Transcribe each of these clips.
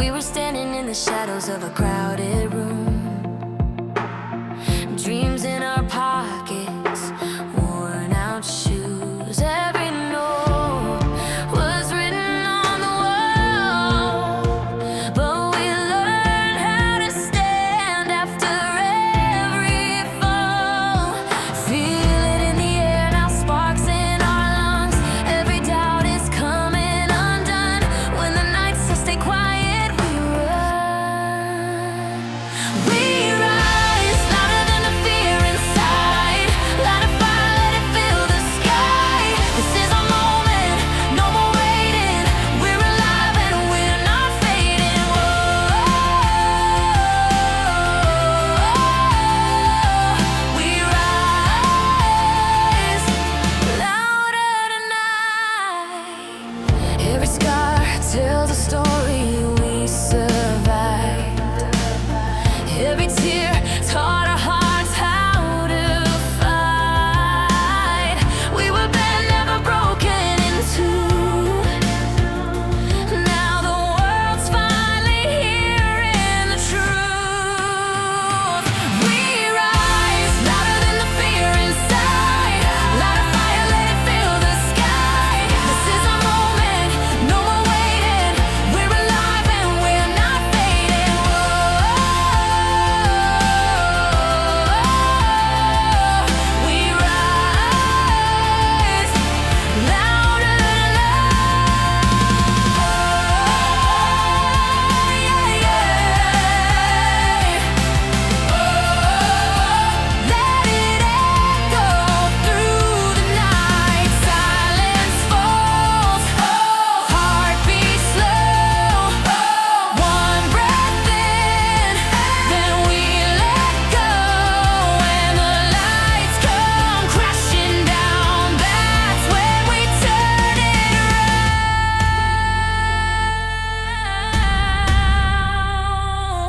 We were standing in the shadows of a crowded room, dreams in our pockets, worn out shoes. Every note was written on the wall, but we learned how to stand after every fall. Feel it in the air now, sparks in our lungs. Every doubt is coming undone. When the nights still stay quiet, we run. We rise louder than the fear inside. Light a fire, let it fill the sky. This is our moment, no more waiting. We're alive and we're not fading. Whoa. We rise louder tonight. Every scar tells a story we survived. Every tear taught our hearts how to fight. We were bent, never broken in two. Now the world's finally hearing the truth. We rise louder than the fear inside. Light a fire, let it fill the sky. This is our moment, no more waiting. We're alive and we're not fading. Whoa. We rise louder Let it echo through the night. Silence falls, heartbeat slow. One breath in, then we let go. When the lights come crashing down, that's when we turn it around.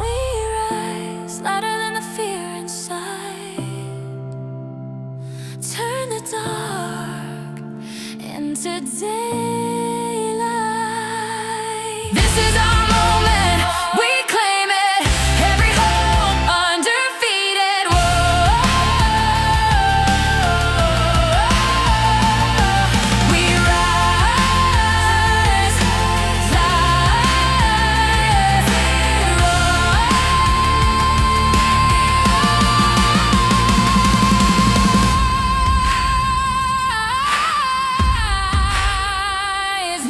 We rise louder than the fear inside. Turn the dark into daylight. This is our moment, we claim it. Every hope undefeated. Whoa. We rise, rise.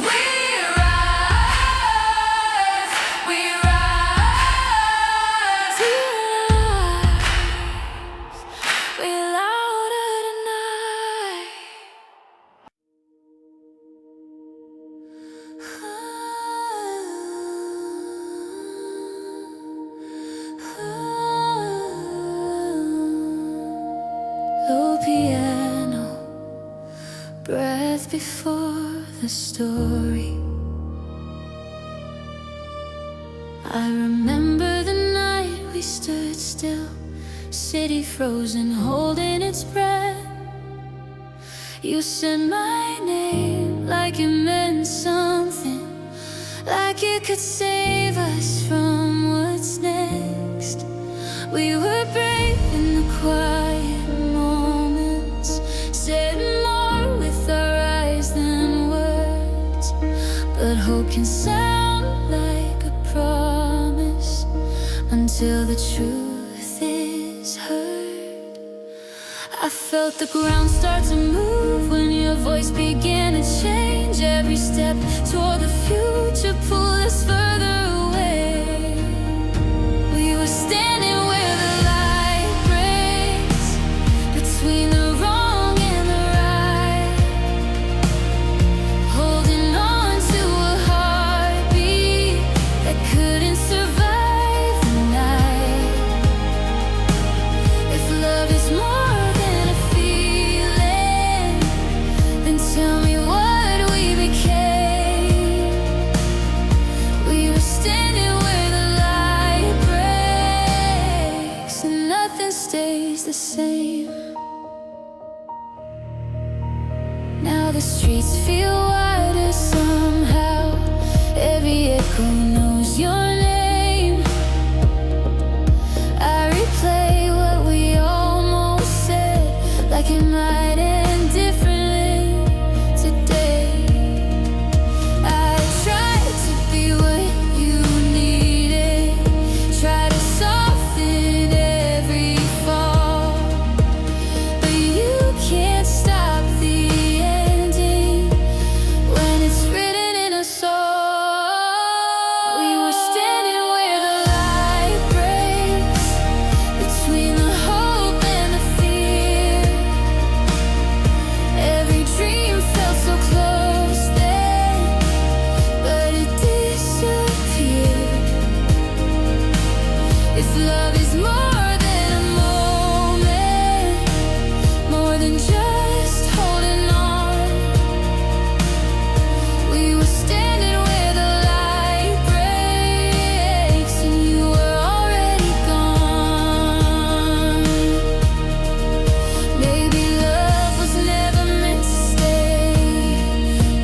We rise, we rise. We're louder tonight. Low piano, breath before the story. I remember the night we stood still, city frozen, holding its breath. You said my name like it meant something, like it could save us from what's next. We were brave in the quiet moments, said more with our eyes than words. But hope can sound like a promise until the truth is heard. I felt the ground start to move when your voice began to change. Every step toward the future pulled us further away. We were standing where the light breaks between the wrong and the right, holding on to a heartbeat that couldn't survive the night. If love is more than a feeling, then tell me what we became. We were standing where the light breaks and nothing stays the same. Now the streets feel wider somehow. Every echo knows your name. Love is more than a moment, more than just holding on. We were standing where the light breaks, and you were already gone. Maybe love was never meant to stay.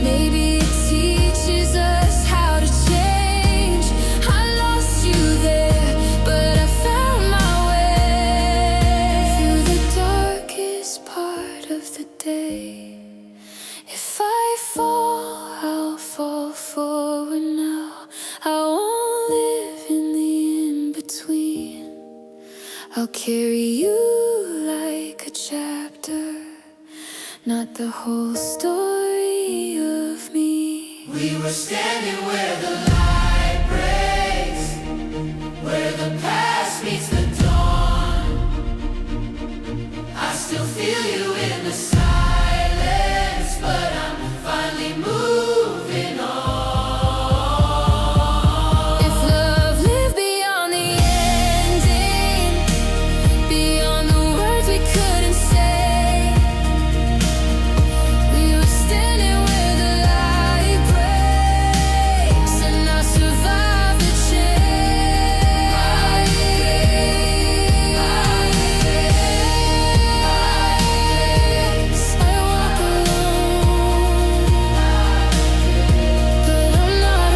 Maybe it teaches us how to change. I lost you there, but I found my way through the darkest part of the day. If I fall, I'll fall forward now. I won't live in the in-between. I'll carry you like a chapter, not the whole story of me. We were standing where the light breaks, where the past meets the dawn. I still feel you in the silence, but I'm finally moving on. If love lived beyond the ending, beyond the words we couldn't say, we were standing where the light breaks, and I survived the change. I walk alone, but I'm not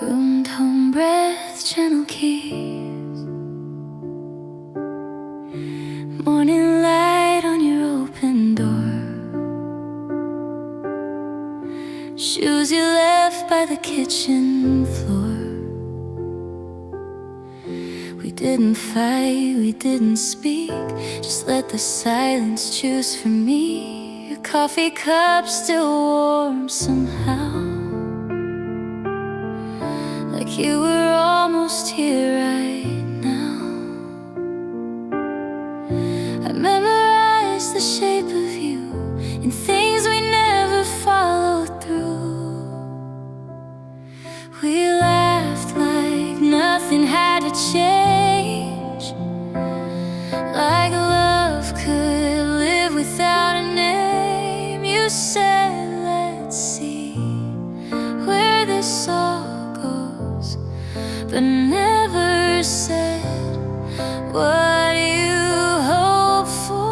Roomed home breath, gentle keys, morning light on your open door, shoes you left by the kitchen floor. We didn't fight, we didn't speak, just let the silence choose for me. Your coffee cup still warm somehow, like you were almost here right now. I memorized the shape of you and things we never followed through. We laughed like nothing had to change, like love could live without a name. You said, let's see where this all goes, but never said what you hope for.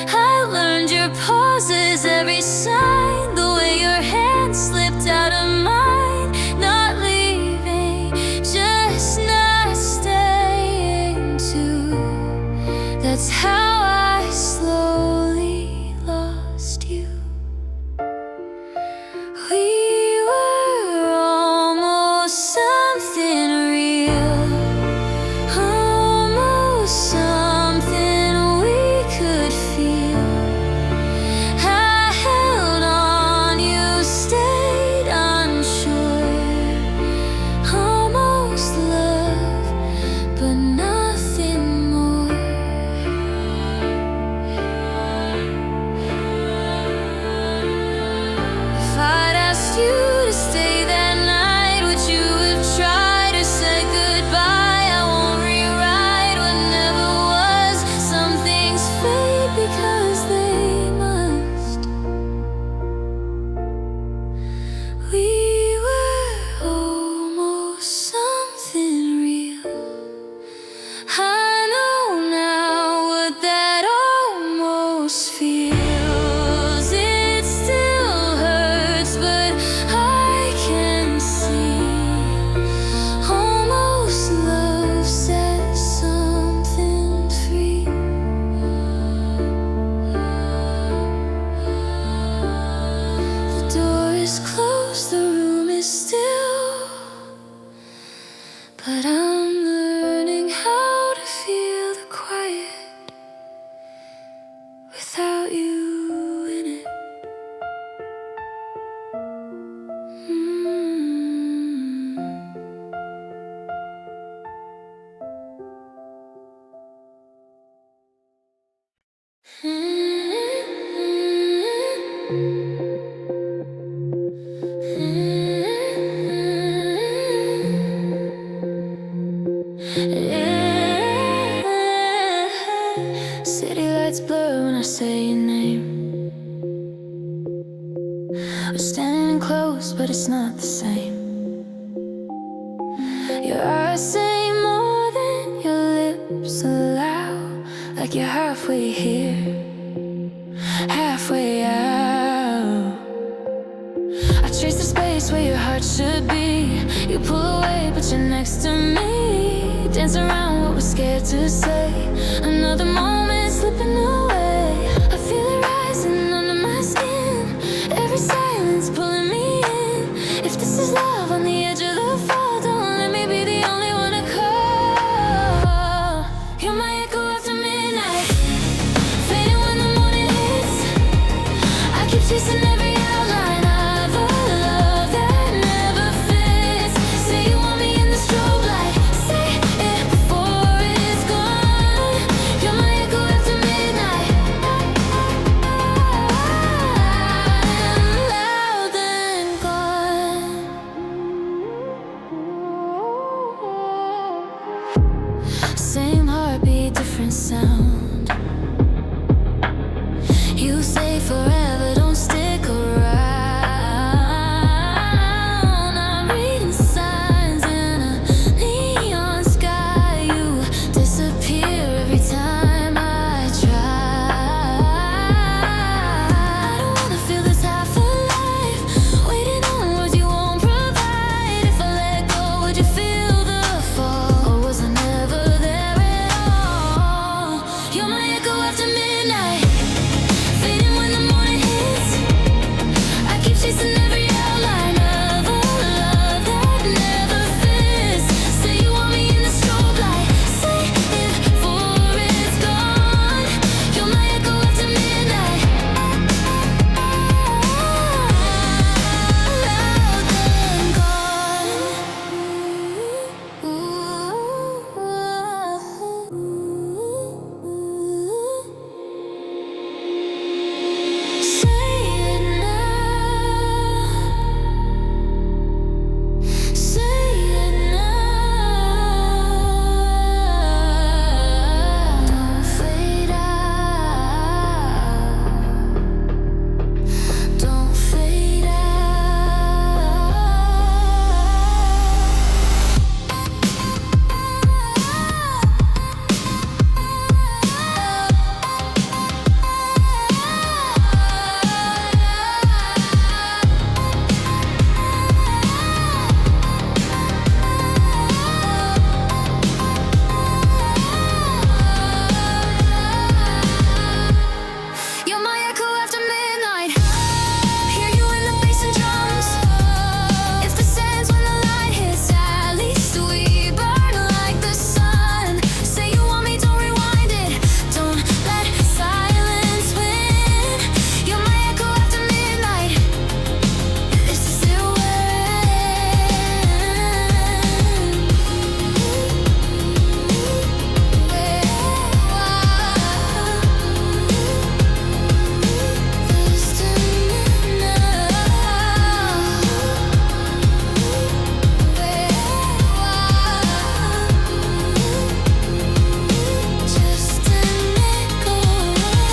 I learned your pauses, every sign, the way your hand slipped out of mine. Not leaving, just not staying too. That's how I slowly lost you. We were almost something real, almost something we could feel. I held on, you stayed unsure. Almost love, but nothing more. If I'd asked you to stay that night, would you have tried or said goodbye? I won't rewrite what never was. Some things fade because they must. We were almost something real. I know now what that almost feels. It still hurts, but I City lights blur when I say your name. We're standing close, but it's not the same. Your eyes say more than your lips allow. Like you're halfway here, halfway out. I trace the space where your heart should be. You pull away, but you're next to me. Dance around what we're scared to say. Another moment slipping away. I feel it rising under my skin. Every silence pulling me in. If this is love on the edge of the fall, don't let me be the only one to call. You're my echo after midnight, fading when the morning hits. I keep chasing every outline of a love that never fits. Say you want me in the strobe light, say it before it's gone. You're my echo after midnight, loud and gone. Same heartbeat, different sound. You say forever, don't stick around. I'm reading signs in a neon sky. You disappear every time I try. I don't wanna feel this half alive, waiting on words you won't provide. If I let go, would you feel the fall? Or was I never there at all? You're my echo after midnight, fading when the morning hits. I keep chasing every outline of a love that never fits. Say you want me in the strobe light, say it before it's gone. You're my echo after midnight, loud and gone. Say it now, say it now. Don't fade out, don't fade out. You're my echo after midnight. Hear you in the bass and drums. If the sands when the light hits, at least we burn like the sun. Say you want me, don't rewind it. Don't let silence win. You're my echo after midnight. This is still where it just an echo away.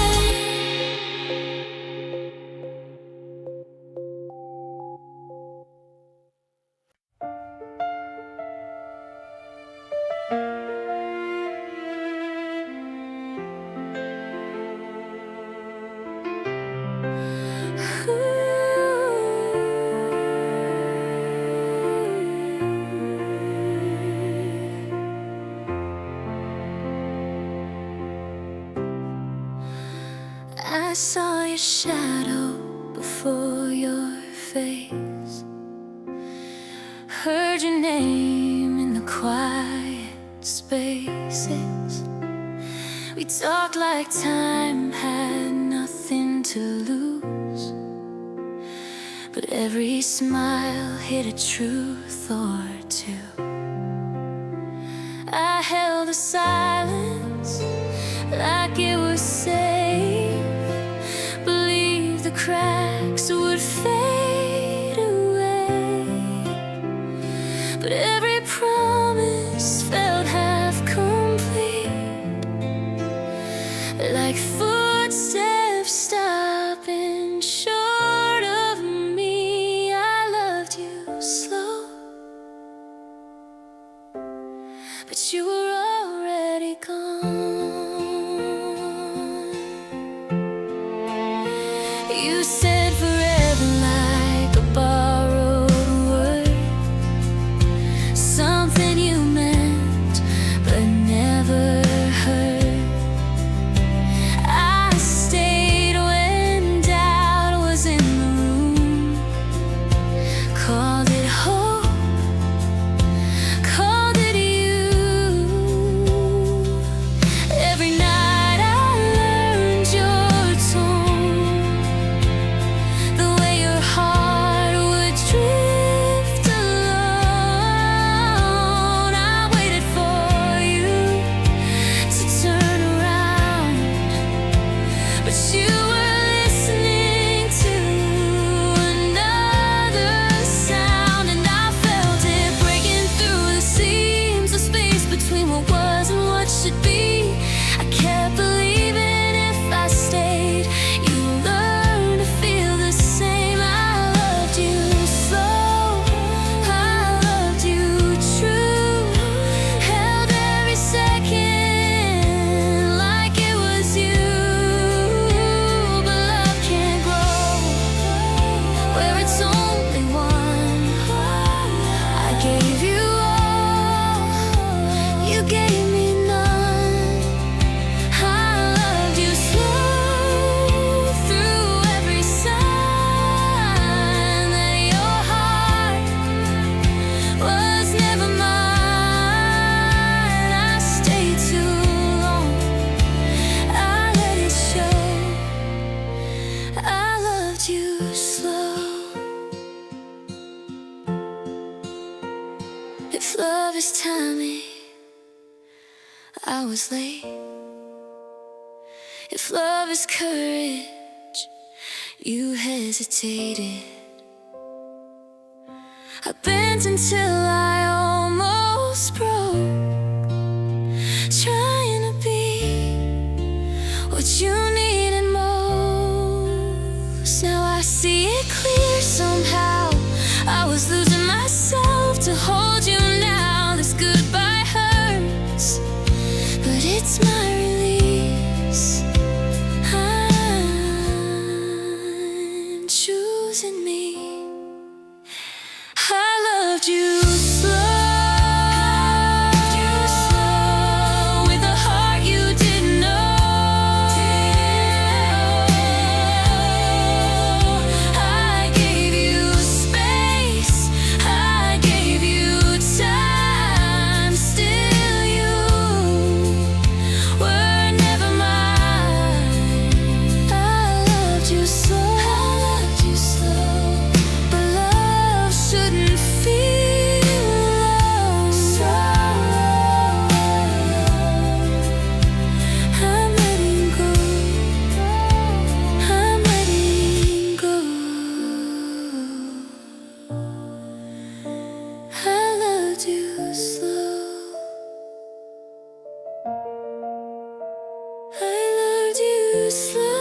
I saw your shadow before your face, heard your name in the quiet spaces. We talked like time had nothing to lose, but every smile hid a truth or two. I held a silence like it was safe, believed the crowd heart's only one. I gave you all, you gave me none. I loved you slow through every sign that your heart was never mine. I stayed too long, I let it show. I loved you slow. If love is timing, I was late. If love is courage, you hesitated. I bent until I almost broke, trying to be what you needed most. Now I see it clear somehow. I was losing myself to hold you now. This goodbye hurts, but it's my release. I'm choosing me. I loved you slow, with a heart you didn't know. I gave you space, I gave you time. Still you were never mine. I loved you slow, but love shouldn't feel so. I'm letting go, I'm letting go. I loved you slow, I loved you slow.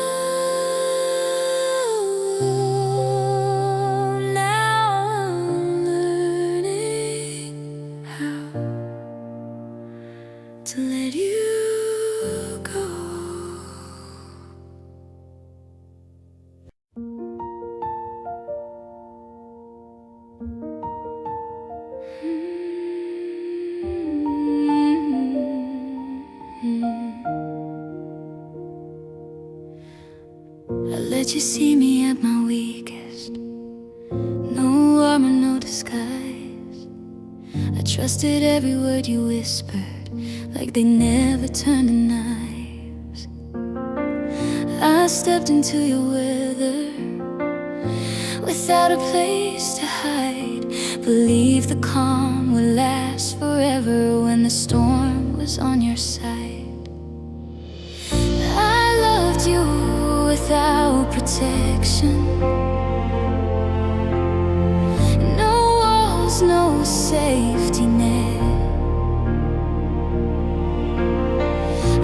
Now I'm learning how to let you go. I let you see me at my weakest. No armor, no disguise. I trusted every word you whispered, like they never turned to knives. I stepped into your weather without a place to hide. Believed the calm would last forever when the storm was on your side. I loved you without protection. No walls, no safety net.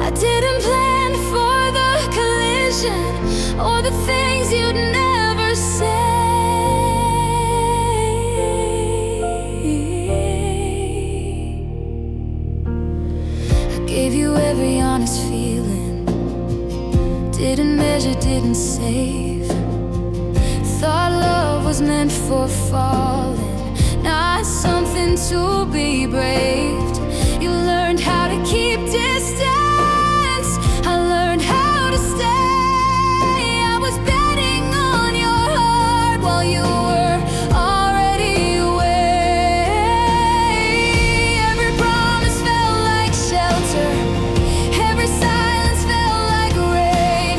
I didn't plan for the collision or the things you'd never say. I gave you every honest feeling, didn't measure, didn't save. Thought love was meant for falling, not something to be braved. You learned how to keep distance, I learned how to stay. I was betting on your heart while you were already away. Every promise felt like shelter, every silence felt like rain.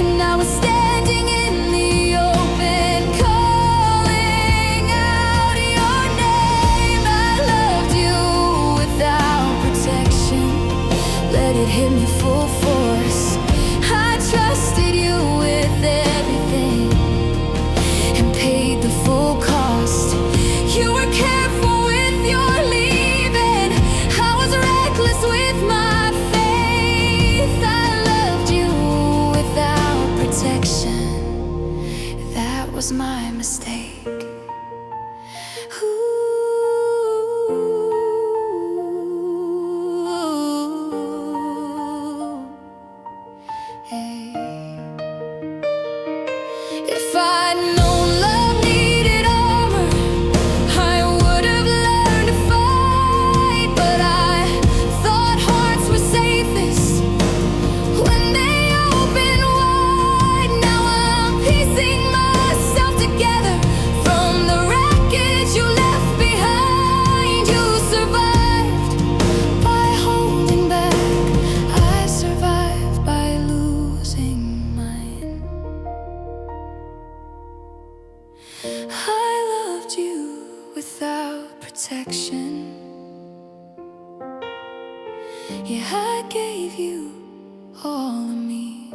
And I was standing in the open, calling out your name. I loved you without protection, let it hit me full force. I trusted you with everything and paid the full cost. You were careful with your leaving, I was reckless with my faith. I loved you without protection, that was my mistake. Ooh, hey. If I'd known love needed I loved you without protection. Yeah, I gave you all of me.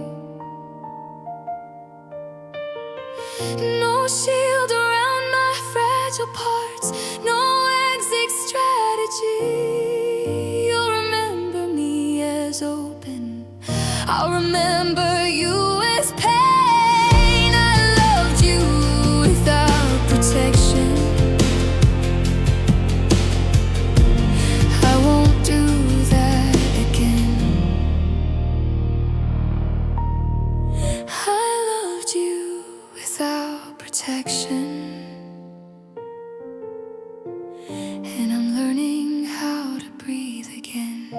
No shield around my fragile parts, no exit strategy. You'll remember me as open, I'll remember you as pain. I loved you without protection. I won't do that again. I loved you without protection, and I'm learning how to breathe again.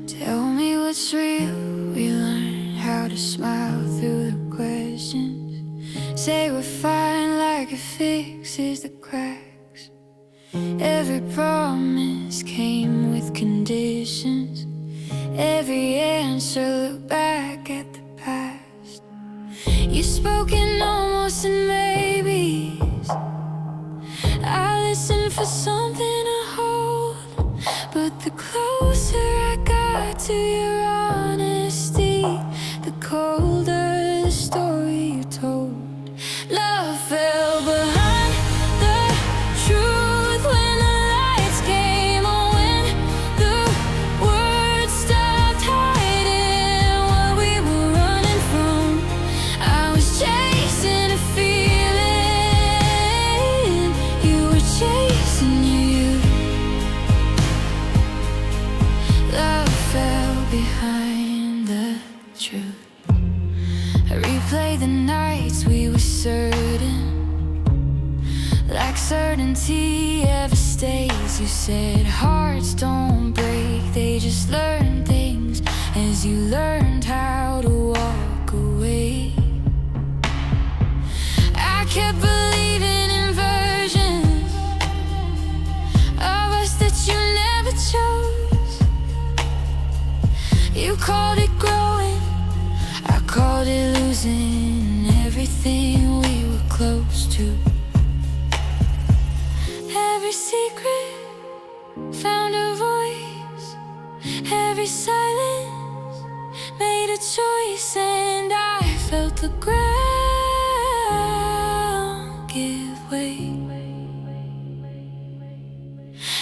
Tell me what's real. We learn how to smile through the questions. Say we're fine like it fixes the cracks. Every promise came with conditions. Every answer looked back at the past. You spoke in almost in maybes. I listened for something to hold, but the closer I got to your honesty, the colder the story you told. Love fell behind the truth when the lights came on, when the words stopped hiding what we were running from. I was chasing a feeling, you were chasing your youth. Love fell behind the truth. I replay the nights we were certain, like certainty ever stays. You said hearts don't break, they just learn things as you learned how to walk away. I kept believing in versions of us that you never chose. You called it growing, I called it losing everything we were close to. Every secret found a voice, every silence made a choice, and I felt the ground give way.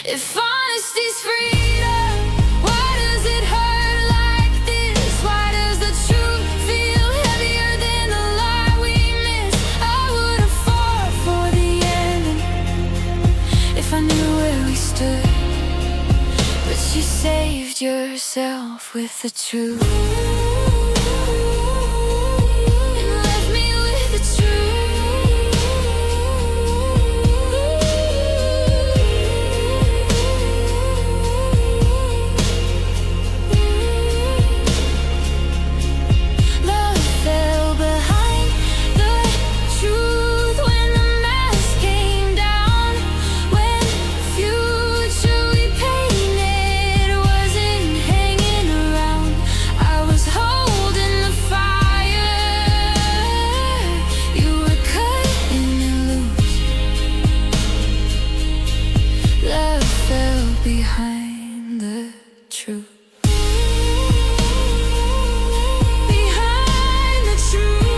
If honesty's freedom, why does it hurt like this? Why does the truth feel heavier than the lie we miss? I would've fought for the ending if I knew where we stood, but you saved yourself with the truth. And left me with the truth. Love fell behind the truth when the mask came down, when future we painted wasn't hanging around. I was holding the fire, you were cutting it loose. Love fell behind the truth. Behind the truth,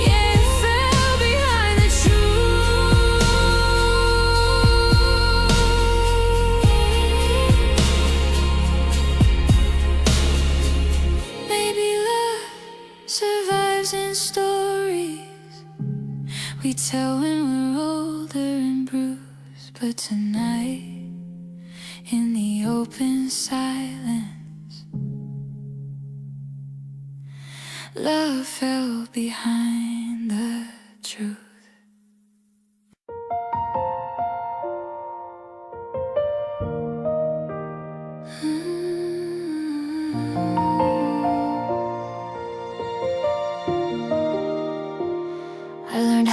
yeah, it fell behind the truth. Maybe love survives in stories we tell when we're older and bruised, but tonight, in the open silence, love fell behind the truth.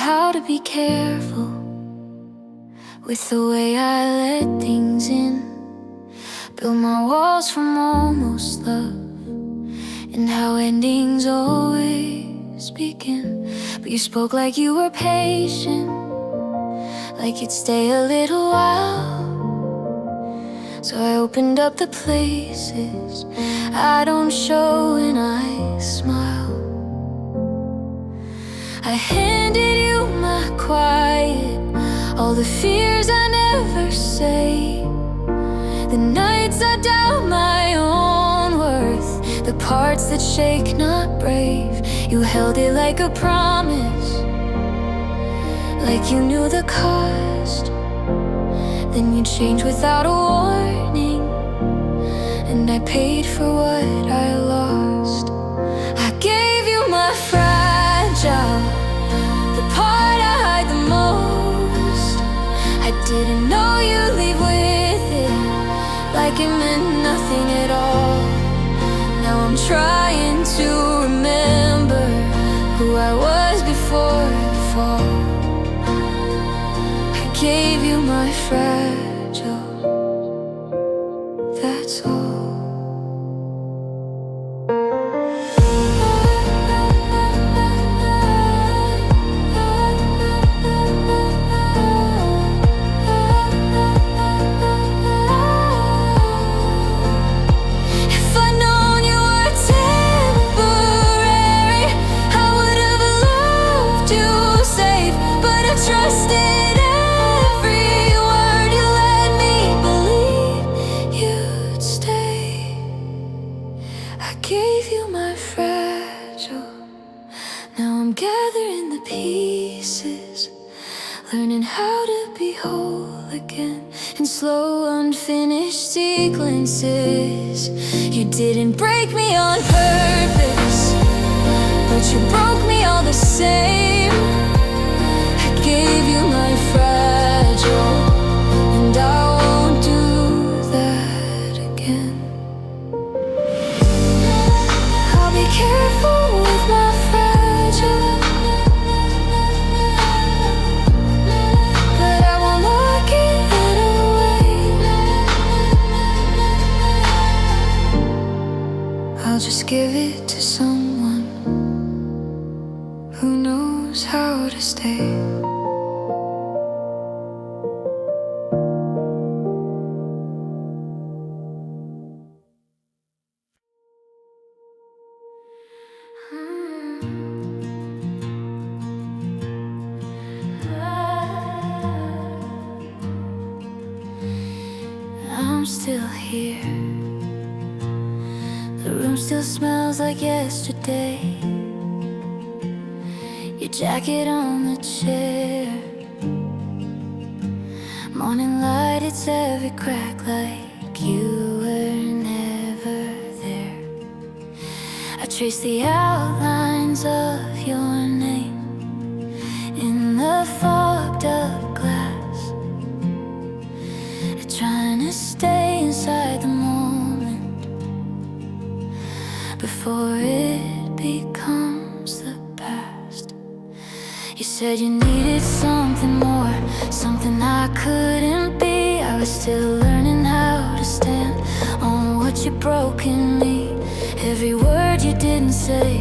how to be careful with the way I let things in. Build my walls from almost love, and how endings always begin. But you spoke like you were patient, like you'd stay a little while. So I opened up the places I don't show when I smile. I handed you my quiet, all the fears I never say, the nights I doubt my own worth, the parts that shake, not brave. You held it like a promise, like you knew the cost. Then you changed without a warning, and I paid for what I lost. I gave you my fragile, the part I hide the most. I didn't know you'd leave with it, like it meant nothing at all. Now I'm trying to remember who I was before the fall. I gave you my fragile, that's all. Gave you my fragile. Now I'm gathering the pieces, learning how to be whole again in slow, unfinished sequences. You didn't break me on purpose, but you broke me all the same. I gave you my fragile, and I won't do that again. Be careful with my fragile, but I won't lock it away. I'll just give it to someone who knows how to stay. I'm still here. The room still smells like yesterday. Your jacket on the chair. Morning light, it's every crack like you were never there. I trace the outlines of your name in the fogged up glass, trying to stay inside the moment before it becomes the past. You said you needed something more, something I couldn't be. I was still learning how to stand on what you broke in me. Every word you didn't say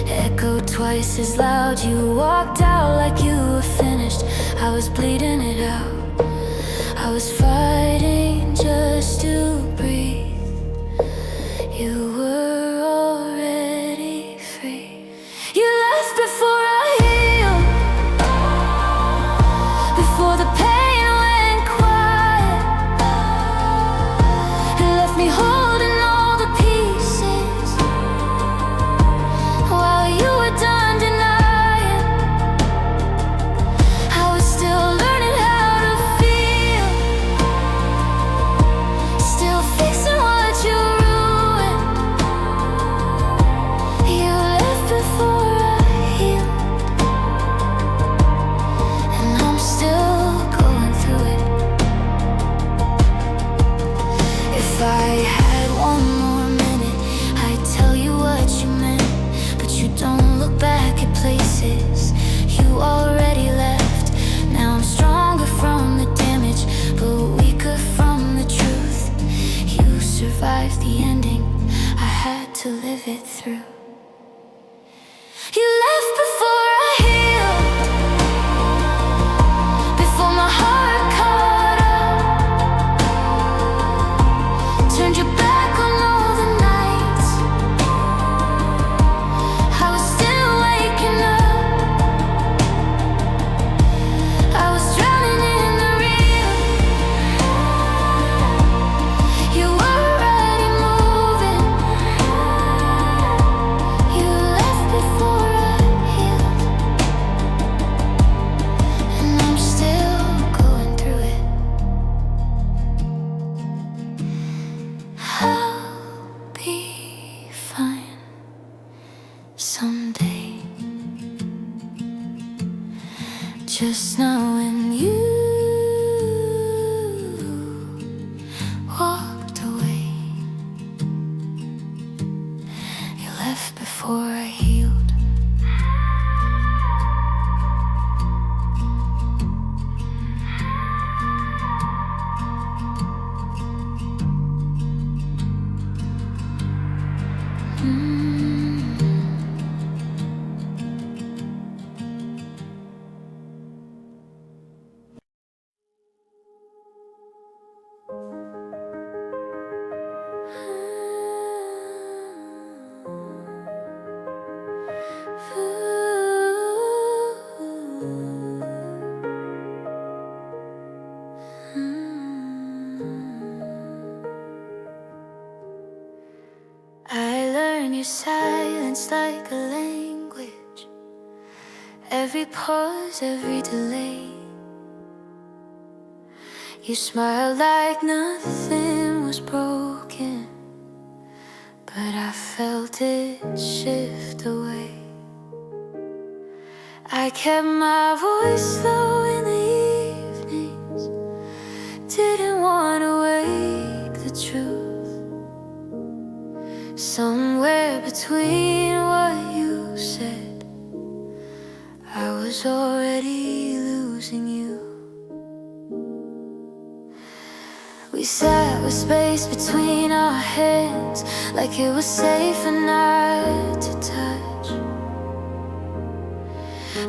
echoed twice as loud. You walked out like you were finished. I was bleeding it out. I was fighting just to breathe. You were already free. You left before I healed, before the pain went quiet. You left me holding all the pieces while you were done denying. I was still learning how to feel, still Just now when you walked away, you left before I healed. I learn your silence like a language, every pause, every delay. You smile like nothing was broken, but I felt it shift away. I kept my voice low in the evenings, didn't want to wake the truth. Somewhere between what you said, I was already losing you. We sat with space between our hands, like it was safe and not to touch.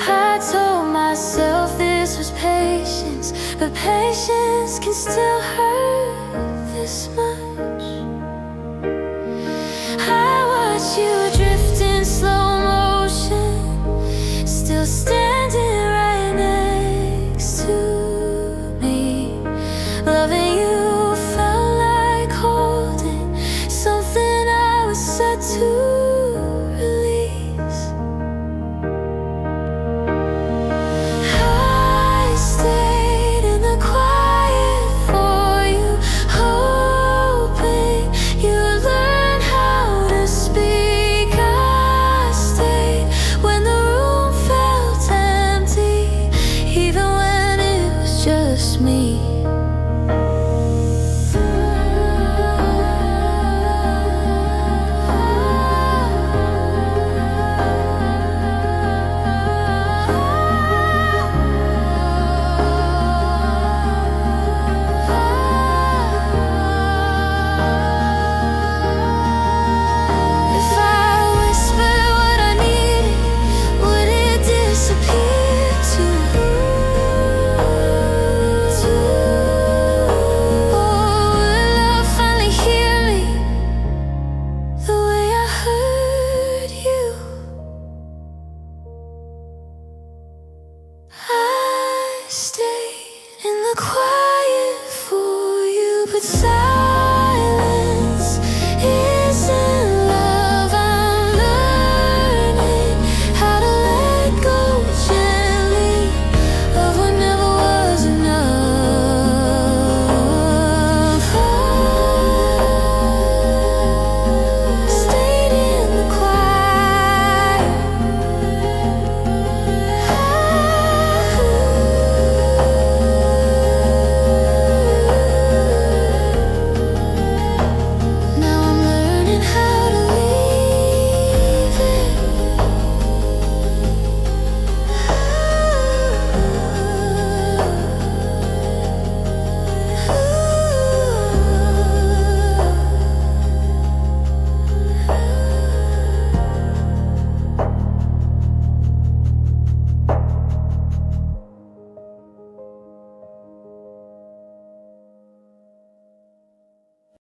I told myself this was patience, but patience can still hurt this much.